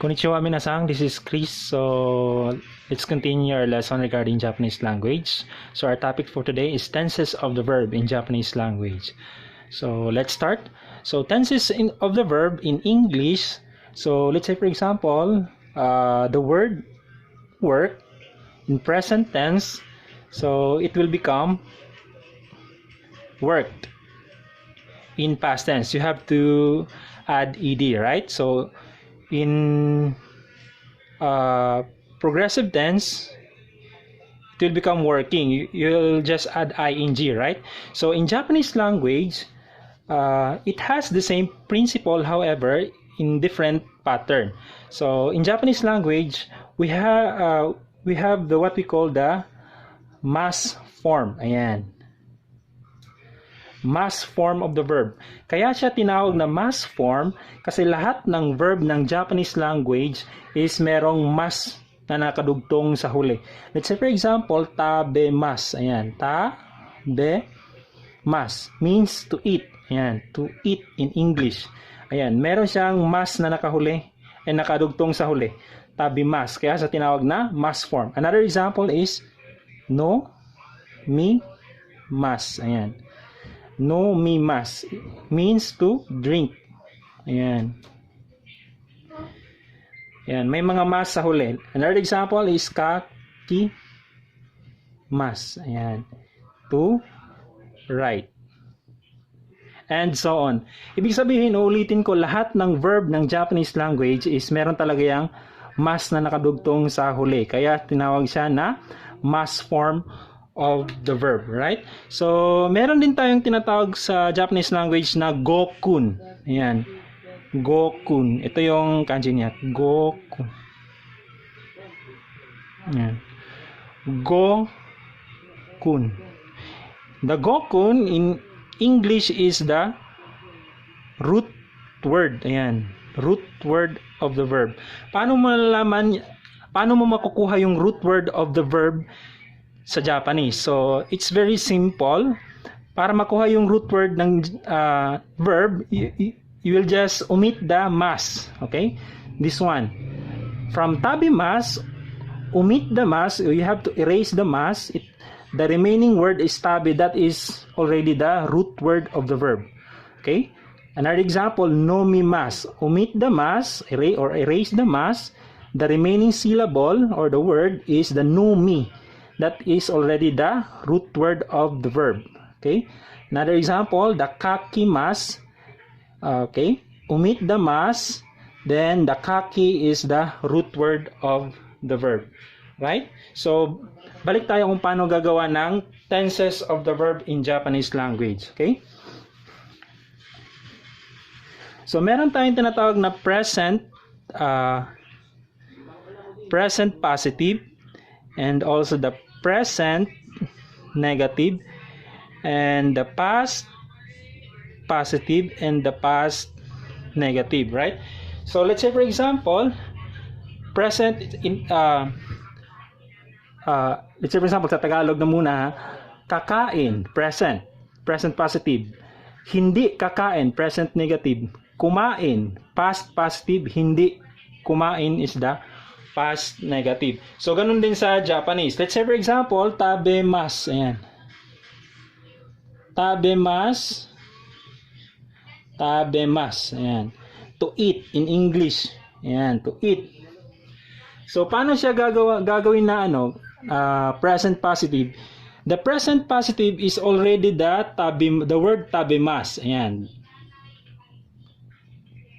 Konnichiwa minasan, this is Chris. So let's continue our lesson regarding Japanese language. So our topic for today is tenses of the verb in Japanese language. So let's start. So tenses of the verb in English. So let's say for example, the word work in present tense. So it will become worked. In past tense, you have to add ed, right? So in progressive tense, it will become working. You'll just add ing, right? So in Japanese language, it has the same principle, however, in different pattern. So in Japanese language, we have the what we call the mass form. Ayan. Mass form of the verb. Kaya siya tinawag na mass form kasi lahat ng verb ng Japanese language is merong mas na nakadugtong sa huli. Let's say for example, tabemas. Ayan, tabemas means to eat. Ayan, to eat in English. Ayan, meron siyang mas na nakahuli and nakadugtong sa huli. Tabemas. Kaya sa tinawag na mass form. Another example is no mi mas. Ayan. No mimas means to drink. Ayan. Ayan, may mga mas sa huli. Another example is kaki mas. Ayan. To write. And so on. Ibig sabihin, ulitin ko, lahat ng verb ng Japanese language is meron talaga yung mas na nakadugtong sa huli. Kaya tinawag siya na mass form of the verb, right? So, meron din tayong tinatawag sa Japanese language na gokun. Ayan. Gokun. Ito yung kanji niya. Gokun. Ayan. Gokun. The gokun in English is the root word. Ayan. Root word of the verb. Paano mo makukuha yung root word of the verb sa Japanese? So, it's very simple. Para makuha yung root word ng verb, you will just omit the mas. Okay? This one. From tabimas, omit the mas. You have to erase the mas. The remaining word is tabi. That is already the root word of the verb. Okay? Another example, nomimas. Omit the mas or erase the mas. The remaining syllable or the word is the nomi. That is already the root word of the verb. Okay. Another example, the kakimas. Okay. Omit the mas. Then the kaki is the root word of the verb. Right? So, balik tayo kung paano gagawa ng tenses of the verb in Japanese language. Okay. So, meron tayong tinatawag na present positive, and also the present negative, and the past positive, and the past negative, right? So let's say for example, present in let's say for example sa Tagalog na muna, kakain, present positive. Hindi kakain, present negative. Kumain, past positive. Hindi kumain is the past negative. So, ganun din sa Japanese. Let's say, for example, tabemas. Ayan. Tabemas. Tabemas. Ayan. To eat in English. Ayan. To eat. So, paano siya gagawin na present positive? The present positive is already the word tabemas. Ayan.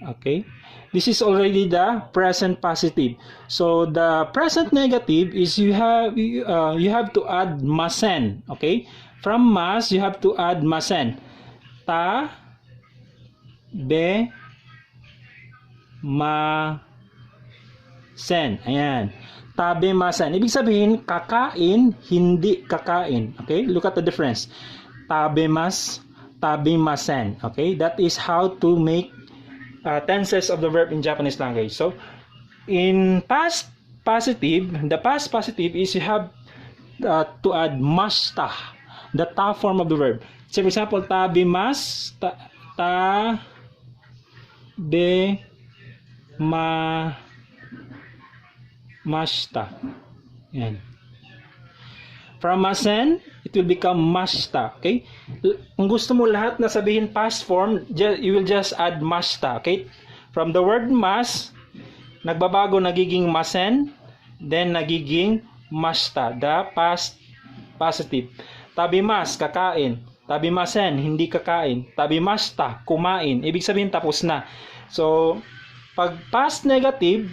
Okay. This is already the present positive. So the present negative is you have to add masen. Okay, from mas you have to add masen. Ta be ma sen. Ayan. Tabe masen. Ibig sabihin kakain, hindi kakain. Okay, look at the difference. Tabe mas, tabe masen. Okay, that is how to make tenses of the verb in Japanese language. So, in past positive, the past positive is you have to add mashita, the ta form of the verb. So, for example, tabimas, tabe ma mashita. Yan. From masen, it will become mashita. Okay? Kung gusto mo lahat na sabihin past form, you will just add mashita. Okay? From the word mas, nagbabago, nagiging masen, then nagiging mashita, the past positive. Tabimas, kakain. Tabimasen, hindi kakain. Tabimashita, kumain. Ibig sabihin, tapos na. So, pag past negative,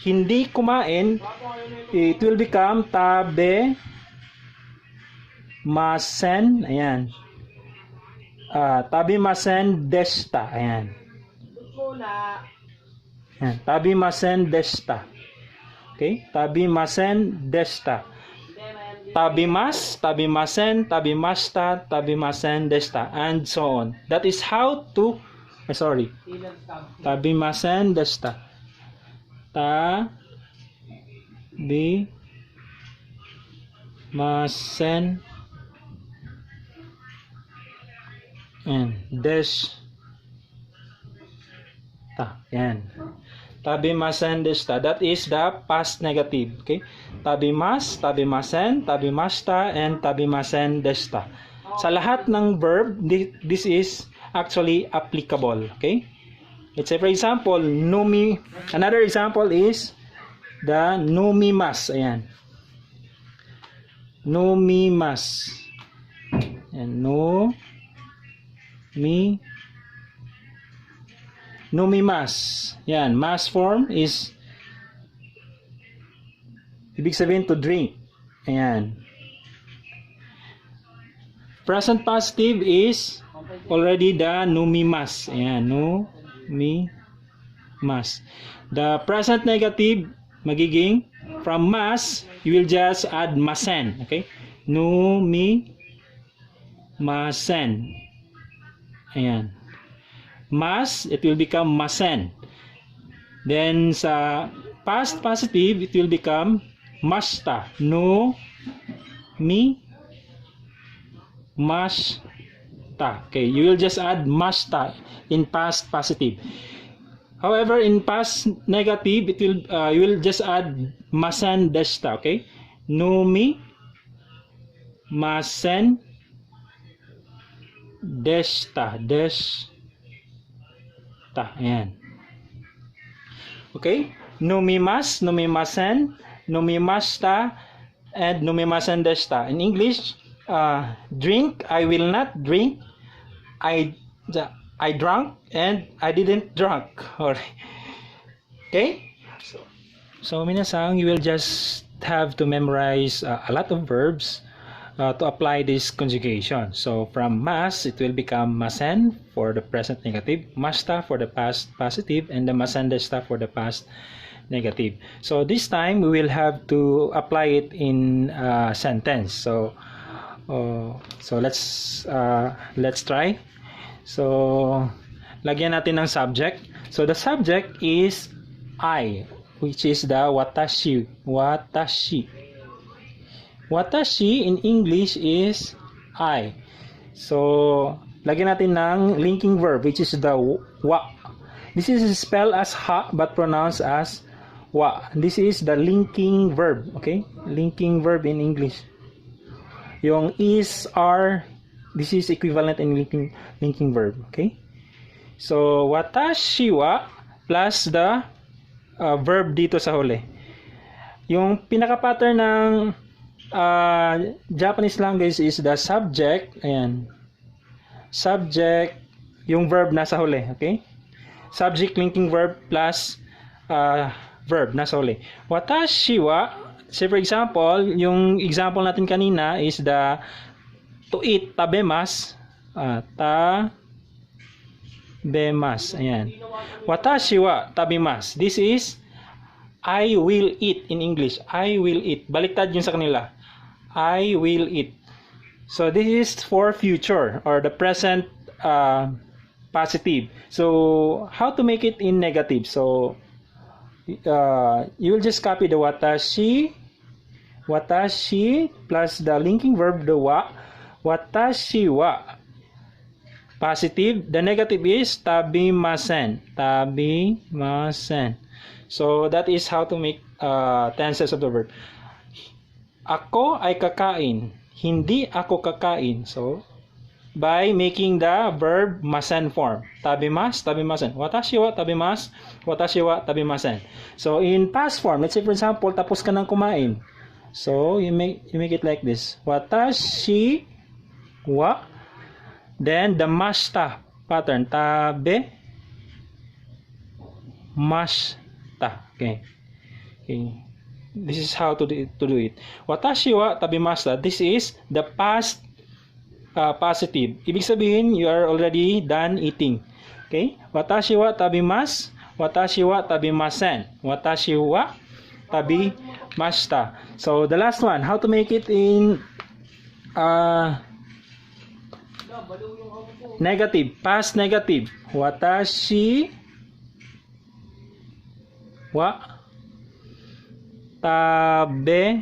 hindi kumain, it will become tabe masen. Ayan. Tabimasen deshita. Ayan. Ayan. Tabimasen deshita. Okay? Tabimasen deshita. Tabimas, tabimasen, tabimashita, tabimasen deshita, and so on. That is how to, tabimasen deshita. Tabimasen and deshita. Yan. Tabimasen deshita. That is the past negative. Okay? Tabimas, tabimasen, tabimashita, and tabimasen deshita. Sa lahat ng verb, this is actually applicable. Okay? Let's say for example, numi. Another example is the numimas. Ayan. Numimas. And numimas. Yan. Mas form is ibig sabihin to drink. Ayan. Present positive is already the numimas. Ayan. Numimas. The present negative magiging from mas, you will just add masen. Okay? Numimasen. Ayan. Mas, it will become masen. Then sa past positive, it will become mashita. Mashita. Okay, you will just add mashita in past positive. However, in past negative, it will you will just add masen deshita. Okay, masen deshita. Ayan. Okay, numimas, numimasen, numimashita, and numimasen deshita. In English, drink, I will not drink. I drank and I didn't drunk. Okay? So minasang, you will just have to memorize a lot of verbs to apply this conjugation. So from mas, it will become masen for the present negative, mashita for the past positive, and the masen deshita for the past negative. So this time we will have to apply it in a sentence. So let's try. So lagyan natin ng subject. So the subject is I, which is the watashi. Watashi in English is I. So lagyan natin ng linking verb, which is the wa. This is spelled as ha but pronounced as wa. This is the linking verb. Okay, linking verb in English. Yung is, are, this is equivalent in linking verb. Okay? So, watashi wa plus the verb dito sa huli. Yung pinaka-pattern ng Japanese language is the subject. Ayan. Subject, yung verb nasa huli. Okay? Subject, linking verb plus verb nasa huli. Watashi wa, say for example, yung example natin kanina is the to eat, tabemas. Tabemas. Ayan. Watashi wa tabimas. This is I will eat in English. I will eat. Baliktad yun sa kanila. I will eat. So this is for future or the present positive. So how to make it in negative? So you will just copy the watashi plus the linking verb the wa. Watashi wa positive. The negative is tabimasen. Tabimasen. So that is how to make tenses of the verb. Ako ay kakain. Hindi ako kakain. So by making the verb masen form. Tabimas, tabimasen. Watashi wa tabimasu, watashi wa tabimasen. So in past form, let's say for example, tapos ka nang kumain. So you make it like this. Watashi wa, then the mashita pattern. Tabe mashita. Okay. This is how to do it. Watashi wa tabimashita. This is the past positive. Ibig sabihin, you are already done eating. Okay? Watashi wa tabimasu, watashi wa tabimasen, watashi wa tabimashita. So, the last one, how to make it in negative, past negative. Watashi wa tabemasen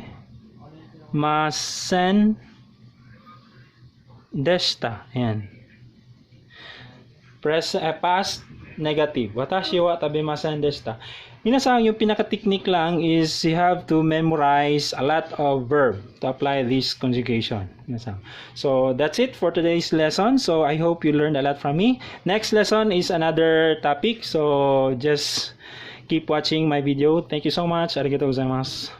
deshita. Ayan. Past negative. Watashi wa tabemasen deshita. Minasang yung pinaka-technique lang is you have to memorize a lot of verb to apply this conjugation. Minasang. So that's it for today's lesson. So I hope you learned a lot from me. Next lesson is another topic. So just keep watching my video. Thank you so much. Arigatou gozaimasu.